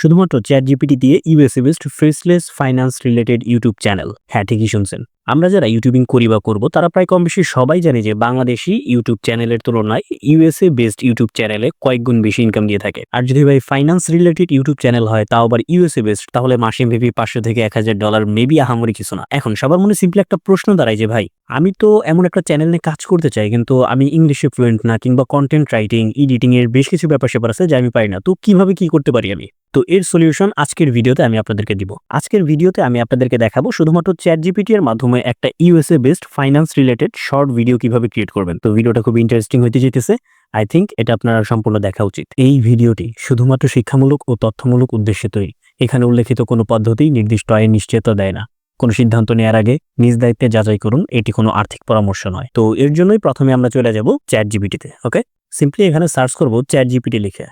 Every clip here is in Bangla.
শুধুমাত্র চ্যাট জিপিটি দিয়ে USA based faceless finance related YouTube channel. হ্যাঁ, ঠিকই শুনছেন। আমরা যারা ইউটিউবিং করি বা করবো তারা প্রায় কম বেশি সবাই জানে যে বাংলাদেশি ইউটিউব চ্যানেলের তুলনায় ইউএসএ বেসড ইউটিউব চ্যানেলে কয়েক গুণ বেশি ইনকাম দিয়ে থাকে। আর যদি ভাই ফাইন্যান্স রিলেটেড ইউটিউব চ্যানেল হয় তাও আবার ইউএসএ বেসড, তাহলে মাসে মেবি $500 থেকে $1000 মেবি আহামরি কিছু না। এখন সবার মনে সিম্পলি একটা প্রশ্ন দাঁড়ায় যে ভাই, আমি তো এমন একটা চ্যানেল নিয়ে কাজ করতে চাই কিন্তু আমি ইংলিশে ফ্লুয়েন্ট না, কিংবা কন্টেন্ট রাইটিং, এডিটিং এর বেশ কিছু ব্যাপার স্যাপার আছে যা আমি পারি না, তো কিভাবে কি করতে পারি আমি? তো এর সলিউশন আজকের ভিডিওতে আমি আপনাদেরকে দিব। আজকের ভিডিওতে আমি আপনাদেরকে দেখাবো শুধুমাত্র চ্যাট জিপিটি এর মাধ্যমে একটা USA based finance related short video কিভাবে ক্রিয়েট করবেন। তো ভিডিওটা খুব ইন্টারেস্টিং হতে যেতেছে। আই থিঙ্ক এটা আপনারা সম্পূর্ণ দেখা উচিত। এই ভিডিওটি শুধুমাত্র শিক্ষামূলক ও তথ্যমূলক উদ্দেশ্যে তৈরি। এখানে উল্লেখিত কোনো পদ্ধতি নির্দিষ্ট আয়ের নিশ্চয়তা দেয় না। কোনো সিদ্ধান্ত নেওয়ার আগে নিজ দায়িত্বে যাচাই করুন, এটি কোনো আর্থিক পরামর্শ নয়। তো এর জন্যই প্রথমে আমরা চলে যাব চ্যাট জিপিটিতে। ওকে, সিম্পলি এখানে সার্চ করব চ্যাট জিপিটি লিখে।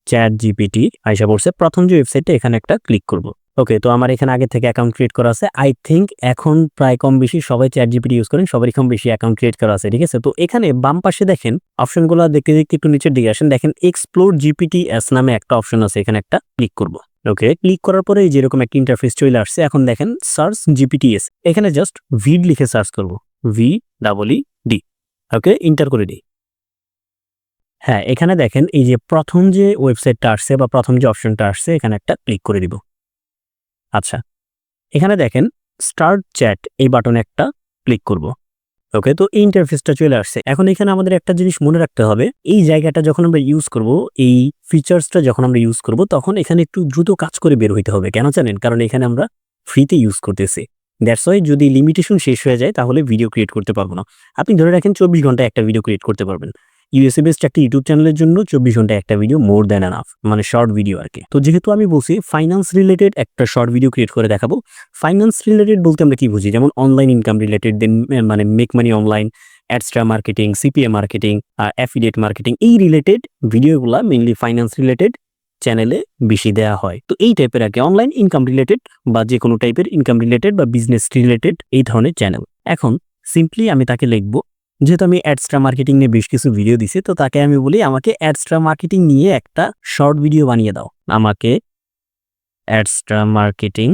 চ্যাট জিপিটি আইসা পড়ছে। প্রথম যে ওয়েবসাইটটা এখানে একটা ক্লিক করব। ওকে, তো আমার এখানে আগে থেকে অ্যাকাউন্ট ক্রিয়েট করা আছে। আই থিঙ্ক এখন প্রায় কম বেশি সবাই চ্যাট জিপিটি ইউজ করেন, সবারই কম বেশি অ্যাকাউন্ট ক্রিয়েট করা আছে। ঠিক আছে, তো এখানে বাম পাশে দেখেন অপশনগুলো দেখতে দেখতে একটু নিচের দিকে আসেন, দেখেন এক্সপ্লোর জিপিটি এস নামে একটা অপশন আছে, এখানে একটা ক্লিক করব। ওকে, ক্লিক করার পরে যেরকম একটা ইন্টারফেস চলে আসছে। এখন দেখেন সার্চ জিপিটিএস, এখানে জাস্ট ভিড লিখে সার্চ করব, VEED। ওকে, ইন্টার করে দিই। হ্যাঁ, এখানে দেখেন এই যে প্রথম যে ওয়েবসাইটটা আসছে বা প্রথম যে অপশনটা আসছে, এখানে একটা ক্লিক করে দিব। আচ্ছা, এখানে দেখেন স্টার্ট চ্যাট এই বাটনে একটা ক্লিক করব। ওকে, তো এই ইন্টারফেসটা চলে আসছে। এখন এখানে আমাদের একটা জিনিস মনে রাখতে হবে, এই জায়গাটা যখন আমরা ইউজ করব, এই ফিচার্সটা যখন আমরা ইউজ করব, তখন এখানে একটু দ্রুত কাজ করে বের হইতে হবে। কেন জানেন? কারণ এখানে আমরা ফ্রিতে ইউজ করতেছি। দ্যাটস ওয়াই যদি লিমিটেশন শেষ হয়ে যায় তাহলে ভিডিও ক্রিয়েট করতে পারবো না। আপনি ধরে রাখেন 24 ঘন্টায় একটা ভিডিও ক্রিয়েট করতে পারবেন। ইউএসএ বেসড একটা ইউটিউব চ্যানেলের জন্য 24 ঘন্টায় একটা ভিডিও মোর দ্যান এনাফ, মানে শর্ট ভিডিও আর কি। তো যেহেতু আমি বলছি ফাইন্যান্স রিলেটেড একটা শর্ট ভিডিও ক্রিয়েট করে দেখাবো। ফাইন্যান্স রিলেটেড বলতে আমরা কি বুঝি? যেমন অনলাইন ইনকাম রিলেটেড, দেন মানে make money online, Adsterra marketing, CPA marketing, affiliate marketing, এই রিলেটেড ভিডিওগুলা মেইনলি ফাইন্যান্স রিলেটেড চ্যানেলে বেশি দেওয়া হয়। তো এই টাইপের আর কি অনলাইন ইনকাম রিলেটেড বা যে কোনো টাইপের ইনকাম রিলেটেড বা বিজনেস রিলেটেড এই ধরনের চ্যানেল। এখন সিম্পলি আমি তাকে লিখবো, যেহেতু আমি অ্যাডস্ট্রা মার্কেটিং নিয়ে বেশ কিছু ভিডিও দিছি, তো তাকে আমি বলি আমাকে অ্যাডস্ট্রা মার্কেটিং নিয়ে একটা শর্ট ভিডিও বানিয়ে দাও। আমাকে অ্যাডস্ট্রা মার্কেটিং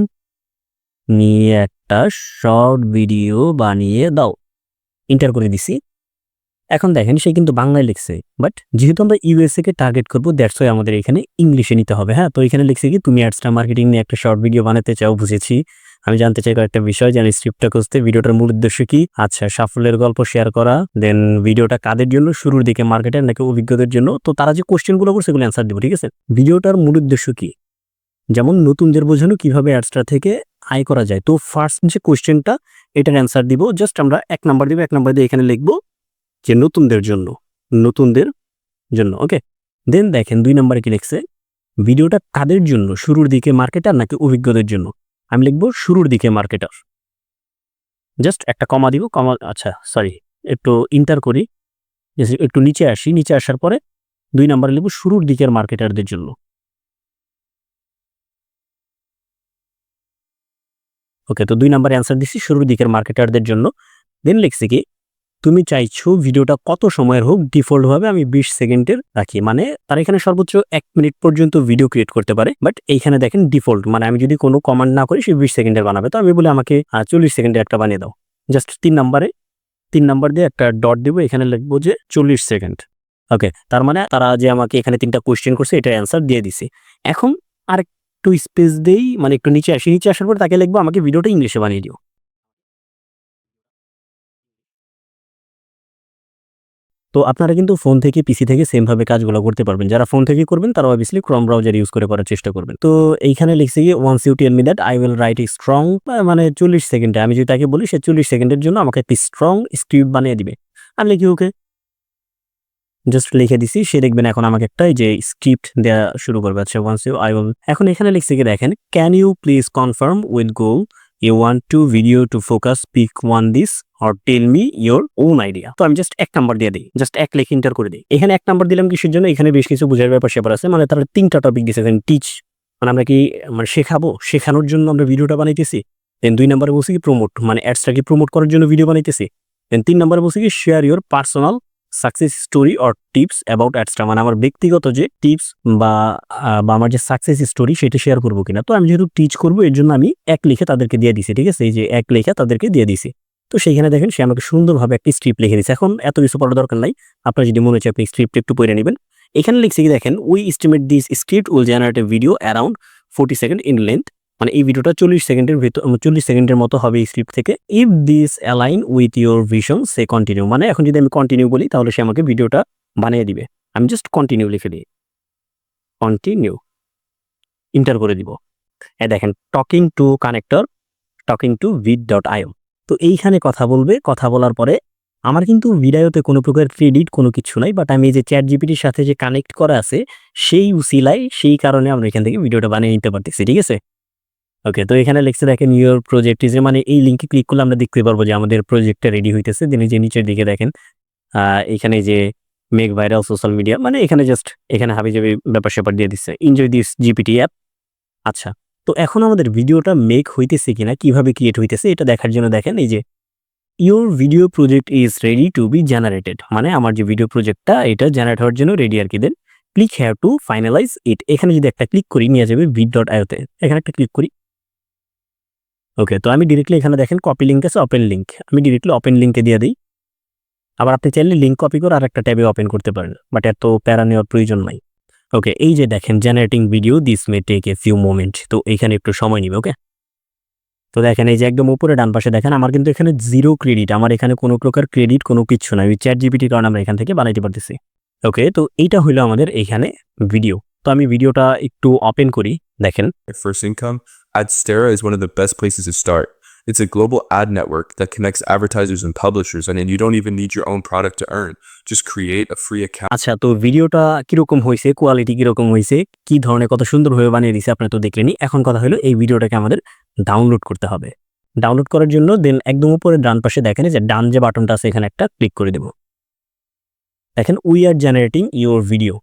নিয়ে একটা শর্ট ভিডিও বানিয়ে দাও। ইন্টার করে দিছি। এখন দেখেন সে কিন্তু বাংলায় লিখছে, বাট যেহেতু আমরা ইউএসএ কে টার্গেট করবো, দ্যাটস ওয়াই আমাদের এখানে ইংলিশে নিতে হবে। হ্যাঁ, তো এখানে লিখছে কি তুমি অ্যাডস্ট্রা মার্কেটিং নিয়ে একটা শর্ট ভিডিও বানাতে চাও, বুঝেছি। আমি জানতে চাই কয়েকটা বিষয়, জানি স্ক্রিপ্টটা খুঁজতে, ভিডিওটার মূল উদ্দেশ্য কি? আচ্ছা, সাফল্যের গল্প শেয়ার করা, দেন ভিডিওটা কাদের জন্য, শুরুর দিকে মার্কেটার নাকি অভিজ্ঞদের জন্য। তো তারা যে কোশ্চেনগুলো করছে এগুলো অ্যান্সার দিব। ঠিক আছে, ভিডিওটার মূল উদ্দেশ্য কি? যেমন নতুনদের বোঝানো কিভাবে অ্যাডস্ট্রা থেকে আয় করা যায়। তো ফার্স্ট যে কোশ্চেনটা, এটার অ্যান্সার দিব। জাস্ট আমরা 1 নাম্বার দিব, 1 নাম্বার দিয়ে এখানে লিখবো যে নতুনদের জন্য, নতুনদের জন্য। ওকে, দেন দেখেন 2 নাম্বারে কি লিখছে, ভিডিওটা কাদের জন্য, শুরুর দিকে মার্কেটার নাকি অভিজ্ঞদের জন্য। আমি লিখবো শুরুর দিকে মার্কেটার। জাস্ট একটা কমা দিব, কমা, আচ্ছা সরি, একটু ইন্টার করি, একটু নিচে আসি। নিচে আসার পরে 2 নাম্বারে লিখবো শুরুর দিকের মার্কেটারদের জন্য। ওকে, তো 2 নাম্বারে অ্যান্সার দিচ্ছি শুরুর দিকের মার্কেটারদের জন্য। দেন লিখছি কি, তুমি চাইছো ভিডিওটা কত সময়ের হোক, ডিফল্ট ভাবে আমি 20 সেকেন্ডের রাখি। মানে তার এখানে সর্বোচ্চ 1 মিনিট পর্যন্ত ভিডিও ক্রিয়েট করতে পারে, বাট এইখানে দেখেন ডিফল্ট, মানে আমি যদি কোনো কমান্ড না করি সে 20 সেকেন্ডের বানাবে। তো আমি বলি আমাকে 40 সেকেন্ডের একটা বানিয়ে দাও। জাস্ট 3 নাম্বার দিয়ে একটা ডট দিব, এখানে লিখবো যে 40 সেকেন্ড। ওকে, তার মানে তারা যে আমাকে এখানে 3টা কোয়েশ্চেন করছে এটার অ্যান্সার দিয়ে দিছি। এখন আর একটু স্পেস দেই, মানে একটু নিচে আসি। নিচে আসার পর তাকে লিখবো আমাকে ভিডিওটা ইংলিশে বানিয়ে দিও। তো আপনারা কিন্তু ফোন থেকে, পিসি থেকে সেম ভাবে কাজগুলো করতে পারবেন। যারা ফোন থেকে করবেন তারা অবভিয়াসলি ক্রোম ব্রাউজার ইউজ করে করার চেষ্টা করবেন। তো এইখানে লিখছে কি, once you tell me that I will write a strong, মানে 40 সেকেন্ডে আমি যদি তাকে বলি সে 40 সেকেন্ডের জন্য আমাকে একটি স্ট্রং স্ক্রিপ্ট বানিয়ে দিবে। আমি লিখি ওকে, জাস্ট লিখে দিছি। সে দেখবেন এখন আমাকে একটা এই যে স্ক্রিপ্ট দেওয়া শুরু করবে। আচ্ছা, ওয়ান্স ইউ আই উইল, এখন এখানে লিখছে কি দেখেন, can you please confirm with goal you want to video to focus, pick one this or tell me your own idea. তো আমি জাস্ট 1 নাম্বার দিয়ে দিই, জাস্ট 1 লিখে এন্টার করে দিই। এখানে 1 নাম্বার দিলাম কিসের জন্য? এখানে বেশ কিছু বোঝার ব্যাপার স্যাপার আছে। মানে তারা 3টা টপিক দিয়েছে। টিচ, মানে আমরা কি মানে শেখাবো, শেখানোর জন্য আমরা ভিডিওটা বানাইতেছি। দেন 2 নাম্বারে বলছি কি প্রমোট, মানে অ্যাডসটাকে প্রমোট করার জন্য ভিডিও বানাইতেছি। দেন 3 নাম্বারে বলছি কি share your personal success story or tips about Adster, মানে আমার ব্যক্তিগত যে টিপস বা আমার যে সাকসেস স্টোরি সেটা শেয়ার করবো কিনা। তো আমি যেহেতু টিচ করবো এর জন্য আমি এক লিখে তাদেরকে দিয়ে দিছি, ঠিক আছে, এই যে এক লিখে তাদেরকে দিয়ে দিছি। তো সেইখানে দেখেন সে আমাকে সুন্দরভাবে একটি স্ক্রিপ্ট লিখে দিচ্ছে। এখন এত কিছু পড়ার দরকার নাই, আপনার যদি মনে হচ্ছে আপনি স্ক্রিপ্ট একটু পড়ে নেবেন। এখানে লিখছে কি দেখেন, we estimate this script will generate A video around 40 second in length, মানে এই ভিডিওটা 40 সেকেন্ডের ভিতর 40 সেকেন্ডের মতো হবে এই স্ক্রিপ্ট থেকে। If this align with your vision say continue, মানে এখন যদি আমি কন্টিনিউ বলি তাহলে সে আমাকে ভিডিওটা বানিয়ে দিবে। আমি জাস্ট কন্টিনিউ লিখে দিই, কন্টিনিউ, ইন্টার করে দিব। দেখেন talking to connector, talking to vid.io। তো এইখানে কথা বলবে, কথা বলার পরে আমার কিন্তু ভিডিওতে কোনো প্রকার ক্রেডিট কোনো কিছু নাই, বাট আমি এই যে চ্যাট জিপিটির সাথে যে কানেক্ট করা আছে সেই উসিলায়, সেই কারণে আমরা এখান থেকে ভিডিওটা বানিয়ে নিতে পারতেছি, ঠিক আছে। ওকে, তো এখানে লিখছে দেখেন ইউর প্রজেক্ট ইজ, মানে এই লিঙ্কে ক্লিক করলে আমরা দেখতে পারবো যে আমাদের প্রজেক্টটা রেডি হইতেছে। দেন এই যে নিচের দিকে দেখেন এখানে যে মেক ভাইরাল সোশ্যাল মিডিয়া, মানে এখানে জাস্ট এখানে হাবিজাবি ব্যাপার স্যাপার দিয়ে দিচ্ছে, এনজয় দিস জিপিটি অ্যাপ। আচ্ছা, তো এখন আমাদের ভিডিওটা মেক হইতেছে কিনা, কিভাবে ক্রিয়েট হইতেছে এটা দেখার জন্য দেখেন এই যে your video project is ready to B generated, মানে আমার যে ভিডিও প্রজেক্টটা এটা জেনারেট হওয়ার জন্য রেডি আর কি। দেন ক্লিক হেয়ার টু ফাইনালাইজ ইট, এখানে যদি একটা ক্লিক করি নিয়ে যাবে vid.io তে, এখানে একটা ক্লিক করি। ওকে, তো আমি ডিরেক্টলি এখানে দেখেন কপি লিঙ্ক আছে, ওপেন লিঙ্ক, আমি ডিরেক্টলি ওপেন লিঙ্কে দিয়ে দিই। আবার আপনি চাইলে লিঙ্ক কপি করে আরেকটা ট্যাবে ওপেন করতে পারেন, বাট এত প্যারা নেওয়ার প্রয়োজন নাই। ওকে, এই যে দেখেন generating video this may take a few moment, তো এখানে একটু সময় নিবে। ওকে, তো দেখেন এই যে একদম উপরে ডান পাশে দেখেন আমার কিন্তু এখানে জিরো ক্রেডিট, আমার এখানে কোনো প্রকার ক্রেডিট কোনো কিছু নাই, ওই চ্যাট জিপিটির কারণে আমরা এখান থেকে বানাইতে পারতেছি। ওকে, তো এইটা হলো আমাদের এইখানে ভিডিও। তো আমি ভিডিওটা একটু ওপেন করি, দেখেন। First income, Adstera is one of the best places to start. It's a global ad network that connects advertisers and publishers, and you don't even need your own product to earn. Just create a free account. আচ্ছা, তো ভিডিওটা কিরকম হয়েছে, কোয়ালিটি কিরকম হয়েছে, কি ধরনের কত সুন্দরভাবে বানিয়ে দিয়েছে আপনারা তো দেখলেনই। এখন কথা হলো এই ভিডিওটাকে আমাদের ডাউনলোড করতে হবে। ডাউনলোড করার জন্য দেন একদম উপরে ডান পাশে দেখেন যে ডান যে বাটনটা আছে এখানে একটা ক্লিক করে দেব। দেখেন we are generating your video,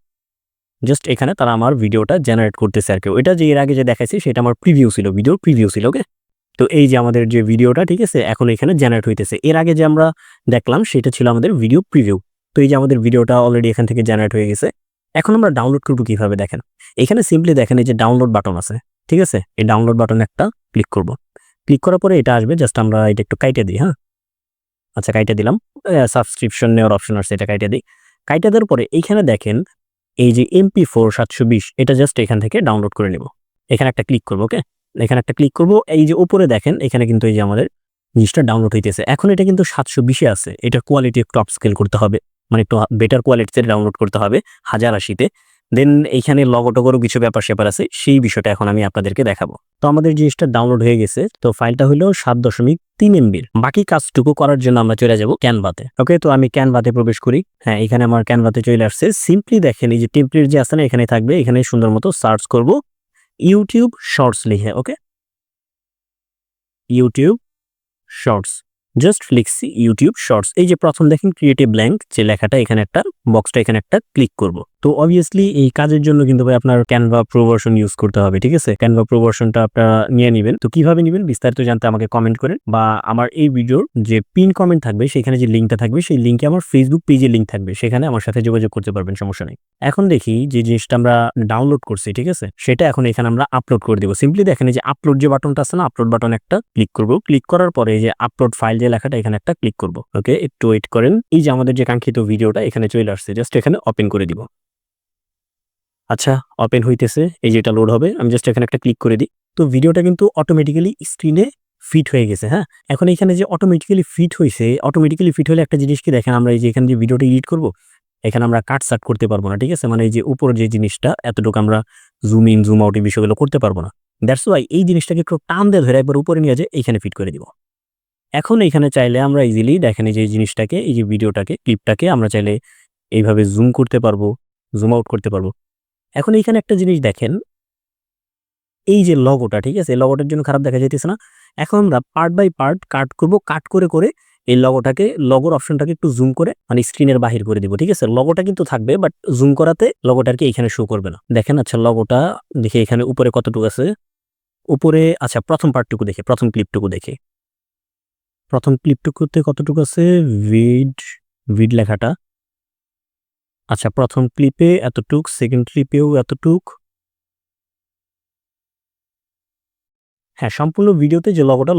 just এখানে তারা আমার ভিডিওটা জেনারেট করতেছে আর কি। ওইটা যে এর আগে যে দেখাইছি সেটা আমার প্রিভিউ ছিল, ভিডিওর প্রিভিউ ছিল। ওকে, তো এই যে আমাদের যে ভিডিওটা, ঠিক আছে, এখন এখানে জেনারেট হইতেছে। এর আগে যে আমরা দেখলাম সেটা ছিল আমাদের ভিডিও প্রিভিউ। তো এই যে আমাদের ভিডিওটা অলরেডি এখান থেকে জেনারেট হয়ে গেছে। এখন আমরা ডাউনলোড করবো কিভাবে দেখেন, এখানে সিম্পলি দেখেন এই যে ডাউনলোড বাটন আছে, ঠিক আছে, এই ডাউনলোড বাটনে একটা ক্লিক করব। ক্লিক করার পরে এটা আসবে, জাস্ট আমরা এটা একটু কাইটে দিই। হ্যাঁ, আচ্ছা কাইটে দিলাম। সাবস্ক্রিপশন নেওয়ার অপশন আছে, এটা কাইটে দিই। কাইটে দেওয়ার পরে এইখানে দেখেন এই যে MP4 720, এটা জাস্ট এখান থেকে ডাউনলোড করে নেব। এখানে একটা ক্লিক করবো। ওকে, এখানে একটা ক্লিক করব। এই যে উপরে দেখেন এখানে কিন্তু এই যে আমাদের জিনিসটা ডাউনলোড হইতেছে। এখন এটা কিন্তু 720-এ আছে, এটার কোয়ালিটি একটু আপস্কেল করতে হবে, মানে একটু বেটার কোয়ালিটিতে ডাউনলোড করতে হবে 1080-তে। দেন এইখানে লগো টগোরও কিছু ব্যাপার স্যাপার আছে, সেই বিষয়টা এখন আমি আপনাদেরকে দেখাবো। তো আমাদের জিনিসটা ডাউনলোড হয়ে গেছে, তো ফাইলটা হলো 7.3 MB-র। বাকি কাজটুকু করার জন্য আমরা চলে যাব ক্যানভাতে। ওকে, তো আমি ক্যানভাতে প্রবেশ করি। হ্যাঁ, এখানে আমার ক্যানভাতে চলে আসছে। সিম্পলি দেখেন এই যে টেমপ্লেট যে আছে না এখানে থাকবে, এখানে সুন্দর মতো সার্চ করব ইউটিউব শর্টস লিখে। ওকে, ইউটিউব শর্টস, জাস্ট লিখছি ইউটিউব শর্টস। এই যে প্রথম দেখেন ক্রিয়েটিভ ব্ল্যাঙ্ক যে লেখাটা, এখানে একটা বক্সটা, এখানে একটা ক্লিক করব। তো অবভিয়াসলি এই কাজের জন্য কিন্তু ভাই আপনার ক্যানভা প্রো ভার্সন ইউজ করতে হবে, ঠিক আছে। ক্যানভা প্রো ভার্সনটা আপনারা নিয়ে নেবেন। তো কিভাবে নেবেন বিস্তারিত জানতে আমাকে কমেন্ট করেন, বা আমার এই ভিডিওর যে পিন কমেন্ট থাকবে সেখানে যে লিঙ্কটা থাকবে সেই লিঙ্কে আমার ফেসবুক পেজে লিঙ্ক থাকবে, সেখানে আমার সাথে যোগাযোগ করতে পারবেন, সমস্যা নেই। এখন দেখি যে জিনিসটা আমরা ডাউনলোড করছি, ঠিক আছে, সেটা এখন এখানে আমরা আপলোড করে দেবো। সিম্পলি দেখেন এই যে আপলোড যে বাটনটা আছে না, আপলোড বাটন একটা ক্লিক করব। ক্লিক করার পরে এই যে আপলোড ফাইল যে লেখাটা এখানে একটা ক্লিক করব। ওকে, একটু ওয়েট করেন। এই যে আমাদের যে কাঙ্ক্ষিত ভিডিওটা এখানে চলে আসছে, জাস্ট এখানে ওপেন করে দিব। আচ্ছা, ওপেন হইতেছে, এই যে এটা লোড হবে, আমি জাস্ট এখানে একটা ক্লিক করে দিই। তো ভিডিওটা কিন্তু অটোমেটিক্যালি স্ক্রিনে ফিট হয়ে গেছে। হ্যাঁ, এখন এখানে যে অটোমেটিক্যালি ফিট হয়েছে, অটোমেটিক্যালি ফিট হলে একটা জিনিস কি দেখেন, আমরা এই যে এখানে যে ভিডিওটা এডিট করব এখানে আমরা কাট সাট করতে পারবো না, ঠিক আছে, মানে এই যে উপর যে জিনিসটা এতটুকু আমরা জুম ইন জুম আউট এই বিষয়গুলো করতে পারবো না। দ্যাটস ওয়াই এই জিনিসটাকে একটু টান দিয়ে ধরে একবার উপরে নিয়ে যায় এইখানে ফিট করে দিব। এখন এইখানে চাইলে আমরা ইজিলি দেখেন এই যে জিনিসটাকে, এই যে ভিডিওটাকে, ক্লিপটাকে আমরা চাইলে এইভাবে জুম করতে পারবো, জুম আউট করতে পারবো। এখন এইখানে একটা জিনিস দেখেন, এই যে লগোটা, ঠিক আছে, এই লগোটার জন্য খারাপ দেখা যাইতেছে না। এখন আমরা পার্ট বাই পার্ট কাট করব, কাট করে করে এই লগোটাকে, লগোর অপশনটাকে একটু জুম করে মানে স্ক্রিনের বাহির করে দিব, ঠিক আছে। লগোটা কিন্তু থাকবে, বাট জুম করাতে লগোটাকে এইখানে শো করবে না। দেখেন, আচ্ছা লগোটা দেখে এখানে উপরে কতটুকু আছে, উপরে আচ্ছা প্রথম পার্টটুকু দেখে, প্রথম ক্লিপটুকু দেখে, প্রথম ক্লিপটুকুতে কতটুকু আছে, ভিড লেখাটা আচ্ছা, প্রথম ক্লিপে এতটুক, সেকেন্ড ক্লিপেও এতটুক। হ্যাঁ, সম্পূর্ণ ভিডিওতে যে লগোটা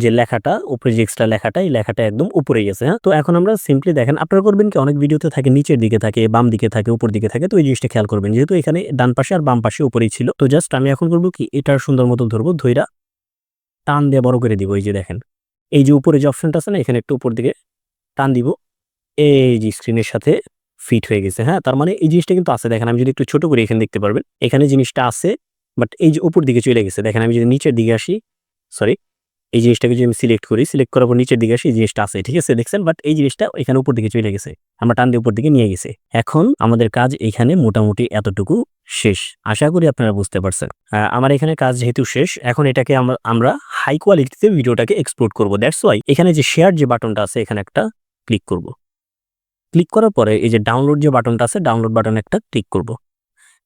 যে লেখাটা উপরে যে এক্সট্রা লেখাটা, এই লেখাটা একদম উপরে গেছে, হ্যাঁ? তো এখন আমরা সিম্পলি দেখেন, আপনারা করবেন কি, অনেক ভিডিওতে থাকে নিচের দিকে থাকে, বাম দিকে থাকে, উপর দিকে থাকে। তো এই জিনিসটা খেয়াল করবেন। যেহেতু এখানে ডান পাশে আর বাম পাশে উপরেই ছিল। তো জাস্ট আমি এখন করব কি, এটার সুন্দর মতো ধরবো, ধইরা টান দিয়ে বড় করে দিব। এই যে দেখেন, এই যে উপরে যে অপশনটা আছে না, এখানে একটু উপর দিকে টান দিব। এই যে স্ক্রিনের সাথে ফিট হয়ে গেছে, হ্যাঁ? তার মানে এই জিনিসটা কিন্তু আছে। দেখেন আমি যদি একটু ছোট করি, এখানে দেখতে পারবেন। এখানে জিনিসটা আছে, বাট এই যে উপর দিকে চলে গেছে। দেখেন আমি যদি নিচের দিকে আসি, সরি, এই জিনিসটাকে যদি আমি সিলেক্ট করি, সিলেক্ট করার পর নিচের দিকে আসি, এই জিনিসটা আছে, ঠিক আছে? দেখছেন? বাট এই জিনিসটা এখানে উপর দিকে চলে গেছে। আমরা টান দিয়ে উপর দিকে নিয়ে গেছি। এখন আমাদের কাজ এখানে মোটামুটি এতটুকু শেষ। আশা করি আপনারা বুঝতে পারছেন। আমার এখানে কাজ যেহেতু শেষ, এখন এটাকে আমরা হাই কোয়ালিটিতে ভিডিওটাকে এক্সপোর্ট করব। দ্যাটস ওয়াই এখানে যে শেয়ার যে বাটনটা আছে, এখানে একটা ক্লিক করব। ক্লিক করার পরে এই যে ডাউনলোড যে বাটনটা আছে, ডাউনলোড বাটনে একটা ক্লিক করব।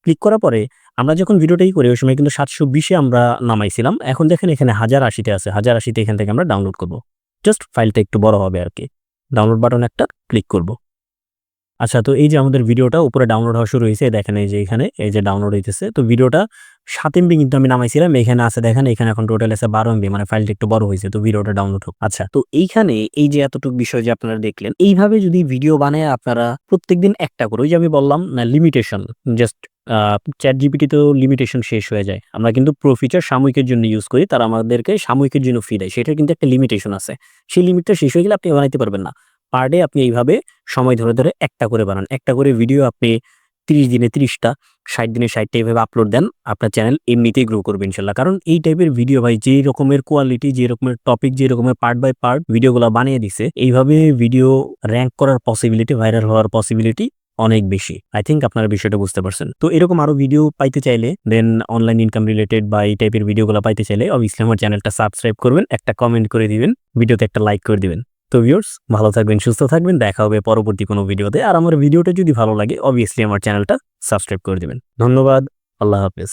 ক্লিক করার পরে আমরা যখন ভিডিওটাই করি, ওই সময় কিন্তু 720 এ আমরা নামাইছিলাম। এখন দেখেন এখানে 1080 তে আছে। 1080 তে এখান থেকে আমরা ডাউনলোড করব। জাস্ট ফাইলটা একটু বড় হবে আরকি। ডাউনলোড বাটনে একটা ক্লিক করব। আচ্ছা, তো এই যে আমাদের ভিডিওটা উপরে ডাউনলোড হওয়া শুরু হইছে। দেখেন এই যে এখানে এই যে ডাউনলোড হইতেছে। তো ভিডিওটা 7 এমবি কিন্তু আমি নামাইছিলাম। এখানে আছে দেখেন, এখানে এখন টোটাল আছে 12 এমবি, মানে ফাইলটা একটু বড় হইছে। তো ভিডিওটা ডাউনলোড হোক। আচ্ছা, তো এইখানে এই যে এতটুকু বিষয় যে আপনারা দেখলেন, এইভাবে যদি ভিডিও বানায় আপনারা প্রত্যেকদিন একটা করে, ওই যে আমি বললাম না লিমিটেশন, জাস্ট ChatGPT তেও লিমিটেশন শেষ হয়ে যায়। আমরা কিন্তু প্রো ফিচার সাময়িকের জন্য ইউজ করি। তারা আমাদেরকে সাময়িকের জন্য ফি দেয়। সেটার কিন্তু একটা লিমিটেশন আছে। সেই লিমিটটা শেষ হয়ে গেলে আপনি বানাইতে পারবেন না। পার ডে আপনি এইভাবে সময় ধরে একটা করে বানান। একটা করে ভিডিও আপনি 30 দিনে 30 টা, 60 দিনে 60 টা এভাবে আপলোড দেন। আপনার চ্যানেল এমনিতেই গ্রো করবে ইনশাআল্লাহ। কারণ এই টাইপের ভিডিও ভাই, যে রকমের কোয়ালিটি, যে রকমের টপিক, যে রকমের পার্ট বাই পার্ট ভিডিওগুলা বানিয়ে দিছে, এইভাবে ভিডিও র‍্যাংক করার পসিবিলিটি, ভাইরাল হওয়ার পসিবিলিটি অনেক বেশি। আই থিংক আপনারা বিষয়টা বুঝতে পারছেন। তো এরকম আরো ভিডিও পাইতে চাইলে, দেন অনলাইন ইনকাম রিলেটেড বা এই টাইপের ভিডিওগুলা পাইতে চাইলে অবভিয়াসলি আমার চ্যানেলটা সাবস্ক্রাইব করবেন, একটা কমেন্ট করে দিবেন, ভিডিওতে একটা লাইক করে দিবেন। তো ভিউয়ার্স, ভালো থাকবেন, সুস্থ থাকবেন। দেখা হবে পরবর্তী কোনো ভিডিওতে। আর আমার ভিডিওটা যদি ভালো লাগে অবভিয়াসলি আমার চ্যানেলটা সাবস্ক্রাইব করে দিবেন। ধন্যবাদ। আল্লাহ হাফেজ।